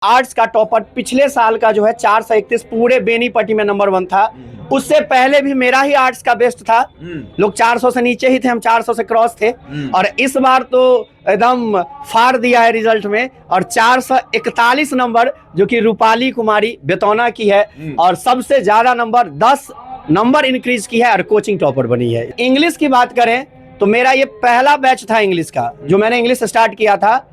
Arts का topper पिछले साल का जो है 431 पूरे बेनीपट्टी में नंबर 1 था। उससे पहले भी मेरा ही आर्ट्स का बेस्ट था। लोग 400 से नीचे ही थे, हम 400 से क्रॉस थे। और इस बार तो एकदम फाड़ दिया है रिजल्ट में, और 441 नंबर जो कि रूपाली कुमारी बेतौना की है, और सबसे ज्यादा नंबर 10 नंबर इंक्रीज की है और कोचिंग टॉपर बनी है। इंग्लिश की बात करें तो मेरा ये पहला बैच था इंग्लिश का, जो मैंने इंग्लिश स्टार्ट किया था,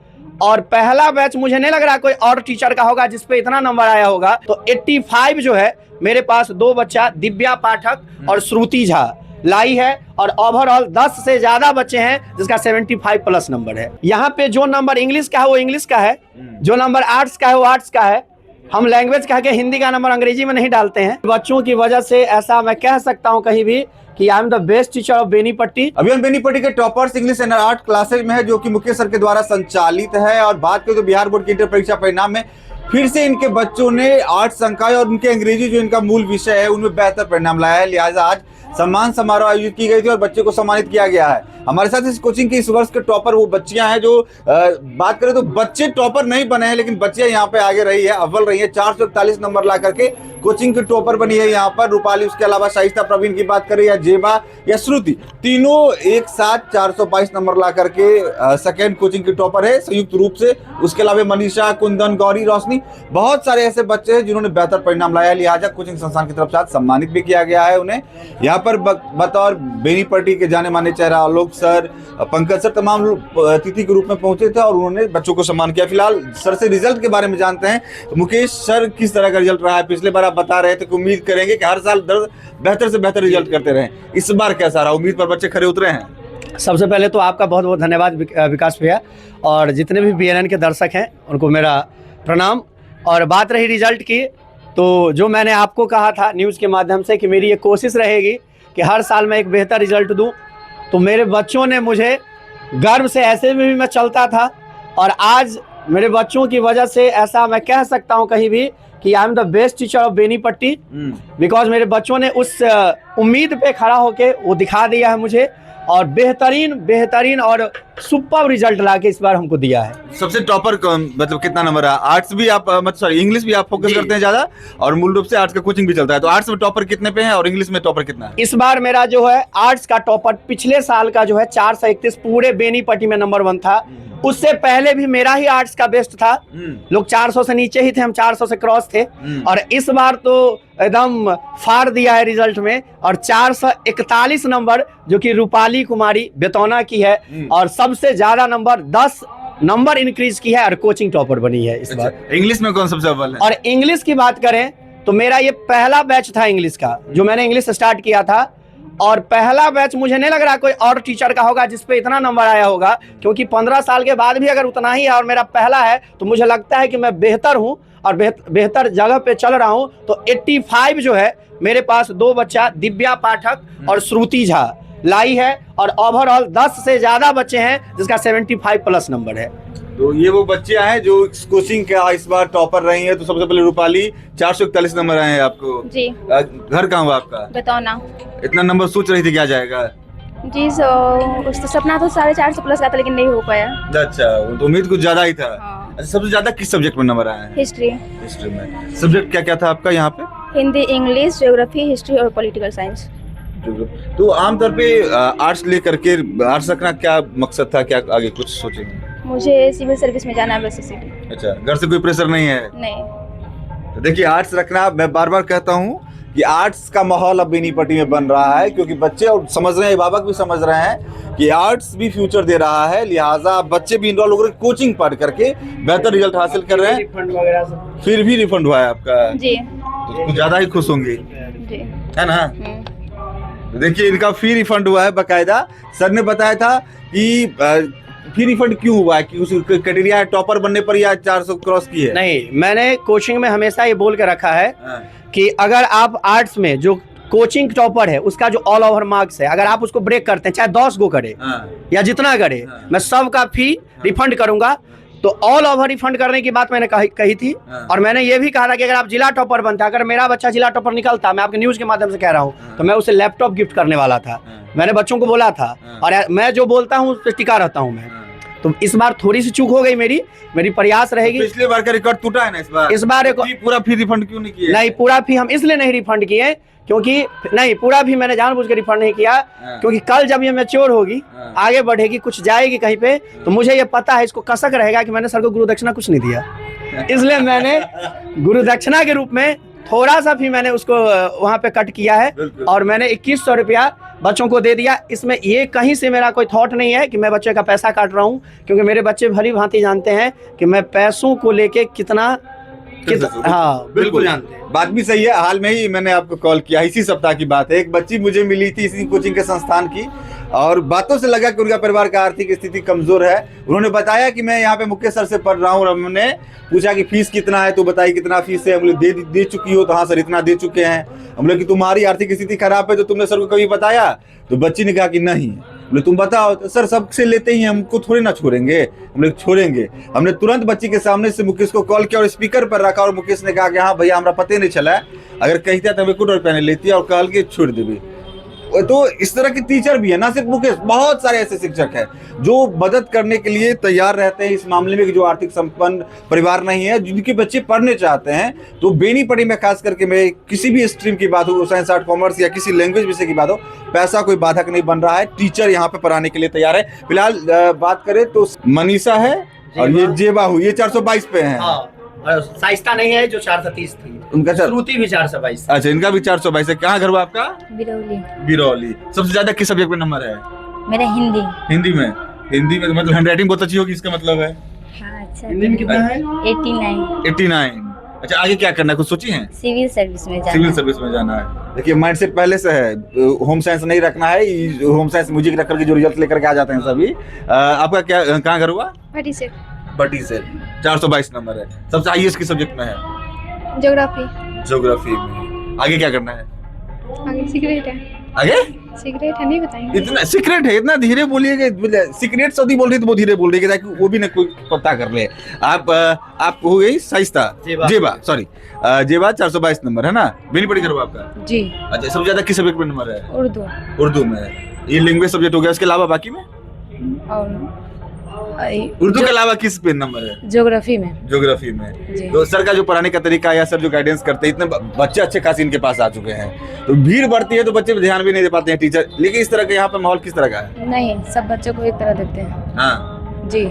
और पहला बैच मुझे नहीं लग रहा कोई और टीचर का होगा जिसपे इतना नंबर आया होगा। तो 85 जो है मेरे पास 2 बच्चा दिव्या पाठक और श्रुति झा लाई है, और ओवरऑल 10 से ज्यादा बच्चे हैं जिसका 75 प्लस नंबर है। यहाँ पे जो नंबर इंग्लिश का है वो इंग्लिश का है, जो नंबर आर्ट्स का है वो आर्ट्स का है। हम लैंग्वेज कह के हिंदी का नंबर अंग्रेजी में नहीं डालते हैं। बच्चों की वजह से ऐसा मैं कह सकता हूँ कहीं भी कि I am the best teacher of Benipatti. अभी हम बेनीपट्टी के toppers English and art classes में है, जो कि मुकेश सर के द्वारा संचालित है। और बात करें तो बिहार बोर्ड की इंटर परीक्षा परिणाम में फिर से इनके बच्चों ने आर्ट्स अंकाए और उनके अंग्रेजी जो इनका मूल विषय है उनमें बेहतर परिणाम लाया है। लिहाजा आज सम्मान समारोह आयोजित की गई थी और बच्चे को सम्मानित किया गया है। हमारे साथ इस कोचिंग के इस वर्ष के टॉपर वो बच्चियां हैं जो बात करें तो बच्चे टॉपर नहीं बने हैं, लेकिन बच्चियां यहाँ पे आगे रही है, अव्वल रही है। 441 नंबर ला करके कोचिंग की टॉपर बनी है यहाँ पर रूपाली। उसके अलावा शाइस्ता प्रवीण की बात करें या जेबा या श्रुति, तीनों एक साथ 422 नंबर ला करके सेकेंड कोचिंग की टॉपर है संयुक्त रूप से। उसके अलावा मनीषा, कुंदन, गौरी, रोशनी, बहुत सारे ऐसे बच्चे हैं जिन्होंने बेहतर परिणाम लाया। लिहाजा कोचिंग संस्थान की तरफ से सम्मानित भी किया गया है उन्हें। यहाँ पर बतौर बेनीपट्टी के जाने माने चेहरा आलोक सर, पंकज सर तमाम अतिथि के रूप में पहुंचे थे और उन्होंने बच्चों को सम्मान किया। फिलहाल सर से रिजल्ट के बारे में जानते हैं। मुकेश सर, किस तरह का रिजल्ट रहा है? पिछले बार आप बता रहे थे कि उम्मीद करेंगे कि हर साल बेहतर से बेहतर रिजल्ट करते रहें, इस बार कैसा रहा? उम्मीद पर बच्चे खरे उतरे हैं? सबसे पहले तो आपका बहुत बहुत धन्यवाद विकास भैया, और जितने भी BNN के दर्शक हैं उनको मेरा प्रणाम। और बात रही रिजल्ट की, तो जो मैंने आपको कहा था न्यूज़ के माध्यम से कि मेरी ये कोशिश रहेगी कि हर साल मैं एक बेहतर रिजल्ट दूं, तो मेरे बच्चों ने मुझे गर्व से ऐसे में भी मैं चलता था, और आज मेरे बच्चों की वजह से ऐसा मैं कह सकता हूं कहीं भी कि I am the best teacher of Benipatti, because मेरे बच्चों ने उस उम्मीद पे खड़ा होके वो दिखा दिया है मुझे, और बेहतरीन और सुपर रिजल्ट लाके इस बार हमको दिया है। सबसे टॉपर मतलब कितना नंबर है? आर्ट्स भी आप मतलब सॉरी इंग्लिश भी आप फोकस करते हैं ज्यादा, और मूल रूप से आर्ट्स का कोचिंग भी चलता है, तो आर्ट्स में टॉपर कितने पे है और इंग्लिश में टॉपर कितना है? इस बार मेरा जो है आर्ट्स का टॉपर पिछले साल का जो है 431 पूरे बेनीपट्टी में नंबर 1 था। उससे पहले भी मेरा ही आर्ट्स का बेस्ट था। लोग 400 से नीचे ही थे, हम 400 से क्रॉस थे। और इस बार तो एकदम फाड़ दिया है रिजल्ट में, और 441 नंबर जो कि रूपाली कुमारी बेतौना की है, और सबसे ज्यादा नंबर 10 नंबर इंक्रीज की है और कोचिंग टॉपर बनी है इस बार। इंग्लिश में कौन सबसे अव्वल है? और इंग्लिश की बात करें तो मेरा ये पहला बैच था इंग्लिश का, जो मैंने इंग्लिश स्टार्ट किया था, और पहला बैच मुझे नहीं लग रहा कोई और टीचर का होगा जिसपे इतना नंबर आया होगा, क्योंकि 15 साल के बाद भी अगर उतना ही है और मेरा पहला है, तो मुझे लगता है कि मैं बेहतर हूं और बेहतर जगह पे चल रहा हूं। तो 85 जो है मेरे पास 2 बच्चा दिव्या पाठक और श्रुति झा लाई है, और ओवरऑल 10 से ज्यादा बच्चे हैं जिसका 75 प्लस नंबर है। तो ये वो बच्चियां हैं जो कोचिंग का इस बार टॉपर रही हैं। तो सबसे पहले रूपाली, 441 नंबर आए हैं आपको जी। घर कहाँ हुआ आपका? बेतौना। इतना नंबर सोच रही थी क्या जाएगा? जी उस तो सपना तो 450 प्लस का था, लेकिन नहीं हो पाया। अच्छा, तो उम्मीद कुछ ज्यादा ही था। हाँ। अच्छा, सबसे ज्यादा किस सब्जेक्ट में नंबर आए हैं? हिस्ट्री। हिस्ट्री में सब्जेक्ट क्या क्या था आपका यहाँ पे? हिंदी, इंग्लिश, ज्योग्राफी, हिस्ट्री और पॉलिटिकल साइंस। तो आमतौर पे आर्ट्स लेकर के आर्ट्स रखना क्या मकसद था, क्या आगे कुछ सोचे? मुझे सिविल सर्विस में जाना है, बस इसीलिए। अच्छा, घर से कोई प्रेशर नहीं है? नहीं। तो देखिए, आर्ट्स रखना, मैं बार बार कहता हूँ कि आर्ट्स का माहौल अब बेनीपट्टी में बन रहा है, क्योंकि बच्चे और समझ रहे हैं, अभिभावक भी समझ रहे हैं कि आर्ट्स भी फ्यूचर दे रहा है। लिहाजा बच्चे भी इनरोल होकर कोचिंग पढ़ करके बेहतर रिजल्ट हासिल कर रहे हैं। फिर भी रिफंड हुआ है आपका जी, तो कुछ ज्यादा ही खुश होंगे जी, है ना? तो देखिए, इनका फी रिफंड हुआ है बकायदा। सर ने बताया था कि फी रिफंड क्यों हुआ है, कि उस क्राइटेरिया टॉपर बनने पर या 400 क्रॉस की है? नहीं, मैंने कोचिंग में हमेशा ये बोल के रखा है कि अगर आप आर्ट्स में जो कोचिंग टॉपर है उसका जो ऑल ओवर मार्क्स है, अगर आप उसको ब्रेक करते हैं, चाहे 10 गो करे या जितना करे, मैं सबका फी रिफंड करूंगा। तो ऑल ओवर रिफंड करने की बात मैंने कही थी। और मैंने ये भी कहा था कि अगर आप जिला टॉपर बनता, अगर मेरा बच्चा जिला टॉपर निकलता, मैं आपके न्यूज के माध्यम से कह रहा हूँ, तो मैं उसे लैपटॉप गिफ्ट करने वाला था। मैंने बच्चों को बोला था, और मैं जो बोलता हूँ उस पर टिका रहता हूँ मैं। तो इस बार थोड़ी सी चूक हो गई मेरी प्रयास रहेगी। पिछले बार का रिकॉर्ड टूटा है ना इस बार एक पूरा फी रिफंड क्यों नहीं किया? नहीं, पूरा फी हम इसलिए नहीं रिफंड किए क्योंकि नहीं, पूरा भी मैंने जानबूझ के रिफंड नहीं किया क्योंकि कल जब ये मैच्योर होगी, आगे बढ़ेगी, कुछ जाएगी कहीं पे, तो मुझे ये पता है, इसको कसक रहेगा कि मैंने सर को गुरु दक्षिणा कुछ नहीं दिया, इसलिए मैंने गुरु दक्षिणा के रूप में थोड़ा सा भी मैंने उसको वहां पे कट किया है और मैंने 2100 रुपया बच्चों को दे दिया। इसमें ये कहीं से मेरा कोई थॉट नहीं है कि मैं बच्चे का पैसा काट रहा हूँ, क्योंकि मेरे बच्चे भली भांति जानते हैं कि मैं पैसों को लेके हाँ बिल्कुल जानते हैं। बात भी सही है। हाल में ही मैंने आपको कॉल किया, इसी सप्ताह की बात है, एक बच्ची मुझे मिली थी इसी कोचिंग के संस्थान की, और बातों से लगा कि उनका परिवार का आर्थिक स्थिति कमजोर है। उन्होंने बताया कि मैं यहाँ पे मुकेश सर से पढ़ रहा हूँ, और हमने पूछा कि फीस कितना है, तो बताई कितना फीस है। हम लोग दे चुकी हो, तो हाँ सर इतना दे चुके हैं। हम लोग कि तुम्हारी आर्थिक स्थिति खराब है तो तुमने सर को कभी बताया? तो बच्ची ने कहा कि नहीं। बोले तुम बताओ। तो सर सबसे लेते ही हमको थोड़ी ना छोड़ेंगे, हम लोग छोड़ेंगे। हमने तुरंत बच्ची के सामने से मुकेश को कॉल किया और स्पीकर पर रखा, और मुकेश ने कहा कि हाँ भैया हमारा पता नहीं चला है, अगर कहता तो हमें कुछ रुपया नहीं लेती, और कॉल के छोड़ देवी। तो इस तरह के टीचर भी है, ना सिर्फ मुकेश, बहुत सारे ऐसे शिक्षक हैं जो मदद करने के लिए तैयार रहते हैं इस मामले में कि जो आर्थिक संपन्न परिवार नहीं है, जिनके बच्चे पढ़ने चाहते हैं। तो बेनी पढ़ी में खास करके मैं किसी भी स्ट्रीम की बात हो, साइंस आर्ट कॉमर्स या किसी लैंग्वेज विषय की बात हो, पैसा कोई बाधक नहीं बन रहा है। टीचर यहाँ पे पढ़ाने के लिए तैयार है। फिलहाल बात करें तो मनीषा है और ये जेबा हुई, ये 422 पे है। साइस्ता नहीं है जो 430 थी, उनका श्रुति भी 422। अच्छा, इनका भी 422 है। कहाँ घर हुआ आपका? बिरौली। सबसे ज्यादा किस सब्जेक्ट में नंबर है? मेरा हिंदी। हिंदी में तो मतलब हैंडराइटिंग बहुत अच्छी होगी, इसका मतलब है। हाँ, अच्छा। हिंदी में कितना है? 89। अच्छा, आगे क्या करना है, कुछ सोची हैं? सिविल सर्विस में जाना। सिविल सर्विस में जाना है। देखिए माइंड सेट पहले से है, होम साइंस नहीं रखना है। होम साइंस म्यूजिक रख करके जो रिजल्ट लेकर के आ जाते हैं सभी। आपका क्या, कहाँ घर हुआ? बटी से 422 नंबर है। सबसे हाईएस्ट किस सब्जेक्ट में है? ज्योग्राफी में। आगे क्या करना है? आगे सिगरेट है। आगे सिगरेट है, नहीं बताएंगे। इतना सीक्रेट है, इतना धीरे बोलिएगा। सीक्रेट सऊदी बोल रही तो वो धीरे बोल रही है ताकि वो भी ना कोई पता कर ले। आप हो गई साइस्ता, जेबा सॉरी, जेबा 422 नंबर है ना। बेनी पढ़ी करो आपका जी। अच्छा, सबसे ज्यादा किस सब्जेक्ट में नंबर है? उर्दू में। ये लैंग्वेज सब्जेक्ट हो गया, इसके अलावा बाकी में? और उर्दू के अलावा किस पे नंबर है? ज्योग्राफी में। तो सर का जो पढ़ाने का तरीका या सर जो गाइडेंस करते हैं, इतने बच्चे अच्छे खास इनके पास आ चुके हैं, तो भीड़ बढ़ती है तो बच्चे पे ध्यान भी नहीं दे पाते हैं टीचर। लेकिन इस तरह का यहाँ पे माहौल किस तरह का है? नहीं, सब बच्चों को एक तरह देते हैं। हाँ जी।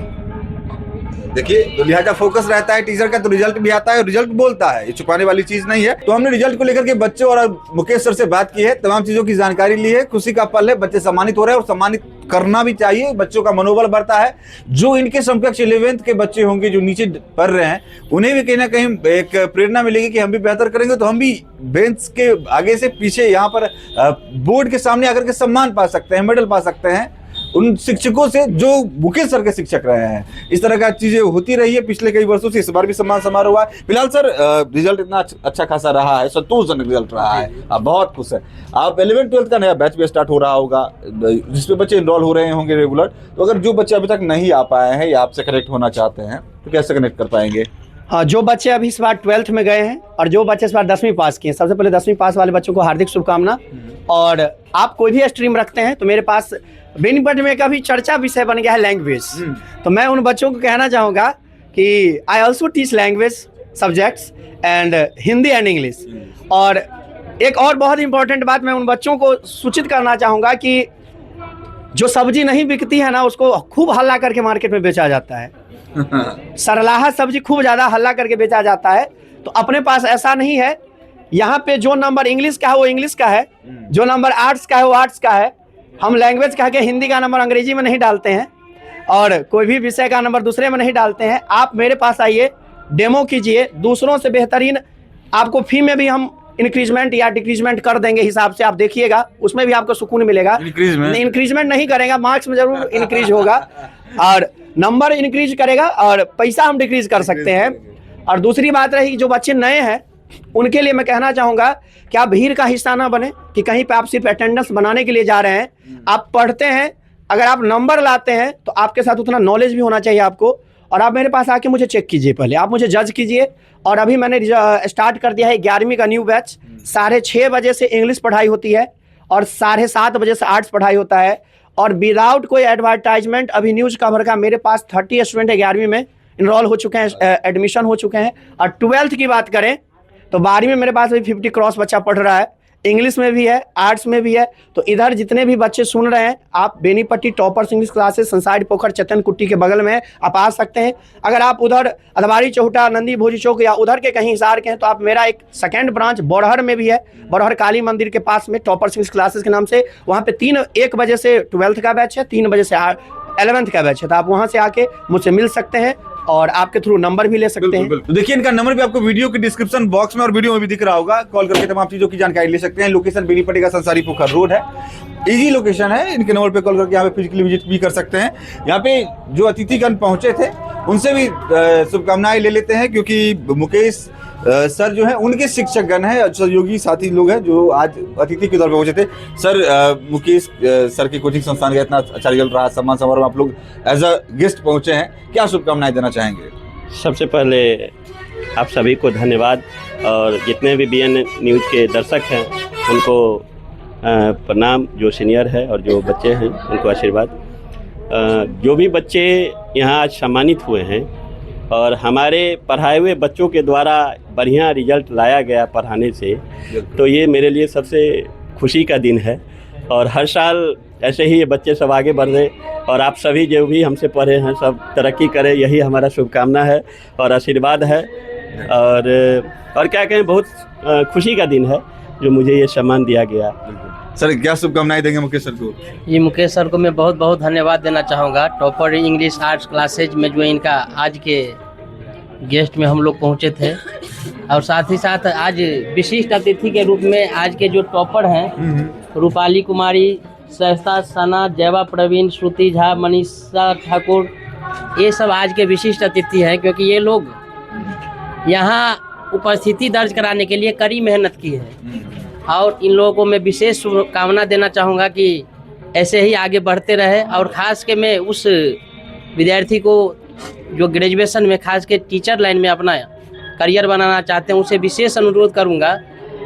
देखिए, तो लिहाजा फोकस रहता है टीचर का, तो रिजल्ट भी आता है और रिजल्ट बोलता है, ये छुपाने वाली चीज नहीं है। तो हमने रिजल्ट को लेकर के बच्चों और मुकेश सर से बात की है, तमाम चीजों की जानकारी ली है। खुशी का पल है, बच्चे सम्मानित हो रहे हैं और सम्मानित करना भी चाहिए। बच्चों का मनोबल बढ़ता है। जो इनके समकक्ष 11th के बच्चे होंगे जो नीचे पढ़ रहे हैं, उन्हें भी कहीं ना कहीं एक प्रेरणा मिलेगी कि हम भी बेहतर करेंगे, तो हम भी बेंच के आगे से पीछे यहाँ पर बोर्ड के सामने आकर के सम्मान पा सकते हैं, मेडल पा सकते हैं उन शिक्षकों से जो मुकेश सर के शिक्षक रहे हैं। इस तरह का चीजें होती रही है पिछले कई वर्षों से। इस बार भी सम्मान समारोह हुआ है। फिलहाल सर रिजल्ट इतना अच्छा खासा रहा है, संतोषजनक रिजल्ट रहा है, आप बहुत खुश हैं। आप 11th-12th का नया बैच भी स्टार्ट हो रहा होगा जिसमें बच्चे इनरोल हो रहे होंगे रेगुलर। तो अगर जो बच्चे अभी तक नहीं आ पाए हैं या आपसे कनेक्ट होना चाहते हैं तो कैसे कनेक्ट कर पाएंगे? हाँ, जो बच्चे अभी इस बार 12th में गए हैं और जो बच्चे इस बार 10वीं पास किए, सबसे पहले 10वीं पास वाले बच्चों को हार्दिक शुभकामना। और आप कोई भी स्ट्रीम रखते हैं तो मेरे पास बेनी पढ़ी में का भी चर्चा विषय बन गया है लैंग्वेज। तो मैं उन बच्चों को कहना चाहूँगा कि I also teach language subjects and Hindi and English. और एक और बहुत इंपॉर्टेंट बात मैं उन बच्चों को सूचित करना चाहूँगा कि जो सब्जी नहीं बिकती है ना, उसको खूब हल्ला करके मार्केट में बेचा जाता है। सरलाहा सब्जी खूब ज़्यादा हल्ला करके बेचा जाता है। तो अपने पास ऐसा नहीं है। यहाँ पे जो नंबर इंग्लिश का है वो इंग्लिश का है, जो नंबर आर्ट्स का है वो आर्ट्स का है। हम लैंग्वेज कह के हिंदी का नंबर अंग्रेजी में नहीं डालते हैं और कोई भी विषय का नंबर दूसरे में नहीं डालते हैं। आप मेरे पास आइए, डेमो कीजिए, दूसरों से बेहतरीन आपको फी में भी हम इंक्रीजमेंट या डिक्रीजमेंट कर देंगे हिसाब से। आप देखिएगा, उसमें भी आपको सुकून मिलेगा। इंक्रीजमेंट नहीं करेगा, मार्क्स में जरूर इंक्रीज होगा और नंबर इंक्रीज करेगा और पैसा हम डिक्रीज कर सकते हैं। और दूसरी बात रही, जो बच्चे नए हैं उनके लिए मैं कहना चाहूँगा कि आप भीड़ का हिस्सा ना बने कि कहीं पे आप सिर्फ अटेंडेंस बनाने के लिए जा रहे हैं। आप पढ़ते हैं, अगर आप नंबर लाते हैं तो आपके साथ उतना नॉलेज भी होना चाहिए आपको। और आप मेरे पास आके मुझे चेक कीजिए, पहले आप मुझे जज कीजिए। और अभी मैंने स्टार्ट कर दिया है 11वीं का न्यू बैच। 6:30 बजे से इंग्लिश पढ़ाई होती है और 7:30 बजे से आर्ट्स पढ़ाई होता है। और विदाउट कोई एडवर्टाइजमेंट अभी न्यूज कवर का मेरे पास 30 स्टूडेंट 11वीं में इनरोल हो चुके हैं, एडमिशन हो चुके हैं। और 12th की बात करें तो 12वीं में मेरे पास अभी 50 क्रॉस बच्चा पढ़ रहा है, इंग्लिश में भी है, आर्ट्स में भी है। तो इधर जितने भी बच्चे सुन रहे हैं, आप Benipatti toppers English classes sunside पोखर चेतन कुट्टी के बगल में है, आप आ सकते हैं। अगर आप उधर अधवारी चौटा नंदी भोजी चौक या उधर के कहीं हिसार के हैं तो आप मेरा एक सेकंड ब्रांच बोरहर में भी है, बोरहर काली मंदिर के पास में टॉपर्स इंग्लिश क्लासेस के नाम से। वहाँ पे 1 बजे से 12th का बैच है, 3 बजे से 11th का बैच है। तो आप वहाँ से आके मुझसे मिल सकते हैं और आपके थ्रू नंबर भी ले सकते हैं। तो देखिए इनका नंबर भी आपको वीडियो के डिस्क्रिप्शन बॉक्स में और वीडियो में भी दिख रहा होगा, कॉल करके तमाम चीजों की जानकारी ले सकते हैं। लोकेशन बेनीपट्टी का संसारी पोखर रोड है, इजी लोकेशन है। इनके नंबर पे कॉल करके यहाँ पे फिजिकली विजिट भी कर सकते हैं। यहाँ पे जो अतिथिगण पहुंचे थे उनसे भी शुभकामनाएं ले लेते हैं, क्योंकि मुकेश सर जो है उनके शिक्षकगण हैं, सहयोगी साथी लोग हैं जो आज अतिथि के तौर पर पहुंचे थे। सर मुकेश सर के कोचिंग संस्थान का इतना अच्छा रिजल्ट रहा, सम्मान समारोह में आप लोग एज अ गेस्ट पहुंचे हैं, क्या शुभकामनाएं देना चाहेंगे? सबसे पहले आप सभी को धन्यवाद, और जितने भी BN न्यूज़ के दर्शक हैं उनको प्रणाम, जो सीनियर है और जो बच्चे हैं उनको आशीर्वाद। जो भी बच्चे यहाँ आज सम्मानित हुए हैं और हमारे पढ़ाए हुए बच्चों के द्वारा बढ़िया रिजल्ट लाया गया पढ़ाने से, तो ये मेरे लिए सबसे खुशी का दिन है। और हर साल ऐसे ही ये बच्चे सब आगे बढ़ रहे, और आप सभी जो भी हमसे पढ़े हैं सब तरक्की करें, यही हमारा शुभकामना है और आशीर्वाद है। और क्या कहें, बहुत खुशी का दिन है जो मुझे ये सम्मान दिया गया। सर क्या शुभकामनाएं देंगे मुकेश सर को? ये मुकेश सर को मैं बहुत बहुत धन्यवाद देना चाहूँगा। टॉपर इंग्लिश आर्ट्स क्लासेज में जो इनका आज के गेस्ट में हम लोग पहुँचे थे, और साथ ही साथ आज विशिष्ट अतिथि के रूप में आज के जो टॉपर हैं, रूपाली कुमारी, सहस्ता सना, जयवा प्रवीण, श्रुति झा, मनीषा ठाकुर, ये सब आज के विशिष्ट अतिथि हैं, क्योंकि ये लोग यहाँ उपस्थिति दर्ज कराने के लिए कड़ी मेहनत की है। और इन लोगों को मैं विशेष शुभकामना देना चाहूँगा कि ऐसे ही आगे बढ़ते रहे। और ख़ास के मैं उस विद्यार्थी को जो ग्रेजुएशन में खास के टीचर लाइन में अपना करियर बनाना चाहते हैं, उसे विशेष अनुरोध करूँगा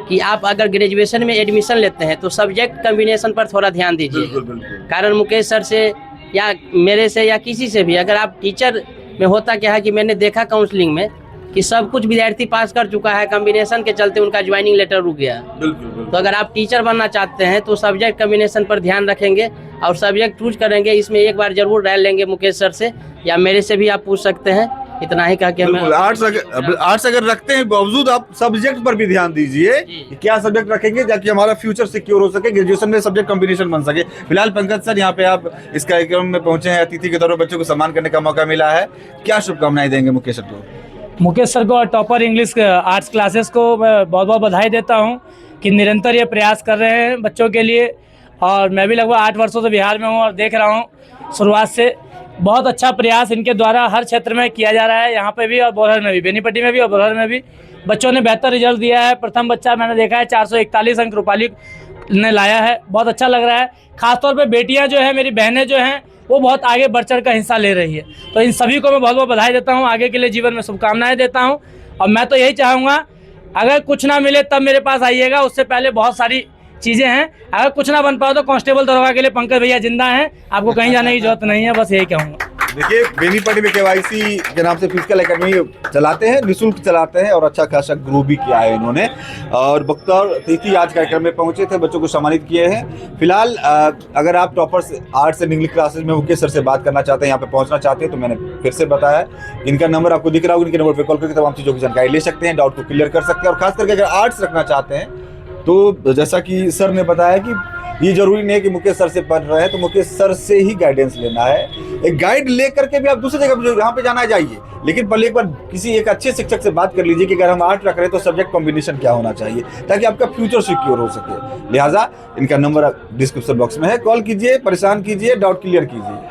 कि आप अगर ग्रेजुएशन में एडमिशन लेते हैं तो सब्जेक्ट कम्बिनेशन पर थोड़ा ध्यान दीजिए। कारण मुकेश सर से या मेरे से या किसी से भी, अगर आप टीचर में होता क्या है कि मैंने देखा काउंसलिंग में कि सब कुछ विद्यार्थी पास कर चुका है, कॉम्बिनेशन के चलते उनका ज्वाइनिंग लेटर रुक गया। तो अगर आप टीचर बनना चाहते हैं तो सब्जेक्ट कॉम्बिनेशन पर ध्यान रखेंगे और सब्जेक्ट चूज करेंगे। इसमें एक बार जरूर राय लेंगे मुकेश सर से, या मेरे से भी आप पूछ सकते हैं। इतना ही कहा कि हमें आर्ट्स अगर रखते हैं बावजूद आप सब्जेक्ट पर भी ध्यान दीजिए कि क्या सब्जेक्ट रखेंगे ताकि हमारा फ्यूचर सिक्योर हो सके, ग्रेजुएशन में सब्जेक्ट कॉम्बिनेशन बन सके। फिलहाल पंकज सर यहाँ पे आप इस कार्यक्रम में पहुंचे हैं, अतिथि के तौर पर बच्चों को सम्मान करने का मौका मिला है, क्या शुभकामनाएं देंगे मुकेश सर को? मुकेश सर को और टॉपर इंग्लिश आर्ट्स क्लासेस को मैं बहुत बहुत बधाई देता हूं कि निरंतर ये प्रयास कर रहे हैं बच्चों के लिए। और मैं भी लगभग 8 वर्षों से बिहार में हूं और देख रहा हूं शुरुआत से बहुत अच्छा प्रयास इनके द्वारा हर क्षेत्र में किया जा रहा है, यहाँ पे भी और बोरहर में भी, बेनीपट्टी में भी और बोरहर में भी बच्चों ने बेहतर रिजल्ट दिया है। प्रथम बच्चा मैंने देखा है 441 अंक रूपाली ने लाया है, बहुत अच्छा लग रहा है। खासतौर पर बेटियाँ जो है, मेरी बहनें जो हैं, वो बहुत आगे बढ़ चढ़ कर हिस्सा ले रही है। तो इन सभी को मैं बहुत बहुत बधाई देता हूँ, आगे के लिए जीवन में शुभकामनाएं देता हूँ। और मैं तो यही चाहूँगा, अगर कुछ ना मिले तब मेरे पास आइएगा, उससे पहले बहुत सारी चीज़ें हैं। अगर कुछ ना बन पाओ तो कांस्टेबल दरोगा के लिए पंकज भैया जिंदा हैं, आपको कहीं जाने की जरूरत नहीं है, बस यही कहूँगा। देखिए बेनीपट्टी में KYC के नाम से फिजिकल एकेडमी चलाते हैं, निःशुल्क चलाते हैं और अच्छा खासा ग्रो भी किया है इन्होंने। और बख्तर अतिथि आज कार्यक्रम में पहुंचे थे, बच्चों को सम्मानित किए हैं। फिलहाल अगर आप toppers arts and English classes में मुकेश सर से बात करना चाहते हैं, यहाँ पे पहुंचना चाहते हैं, तो मैंने फिर से बताया इनका नंबर आपको दिख रहा होगा, इनके नंबर पर कॉल करके तमाम चीज़ों की जानकारी ले सकते हैं, डाउट को क्लियर कर सकते हैं। और खास करके अगर आर्ट्स रखना चाहते हैं तो जैसा कि सर ने बताया कि ये जरूरी नहीं है कि मुकेश सर से पढ़ रहे हैं तो मुकेश सर से ही गाइडेंस लेना है। एक गाइड लेकर के भी आप दूसरी जगह जो यहाँ पे जाना जाइए, लेकिन पहले एक बार किसी एक अच्छे शिक्षक से बात कर लीजिए कि अगर हम आर्ट रख रहे हैं तो सब्जेक्ट कॉम्बिनेशन क्या होना चाहिए ताकि आपका फ्यूचर सिक्योर हो सके। लिहाजा इनका नंबर डिस्क्रिप्शन बॉक्स में है, कॉल कीजिए, परेशान कीजिए, डाउट क्लियर कीजिए।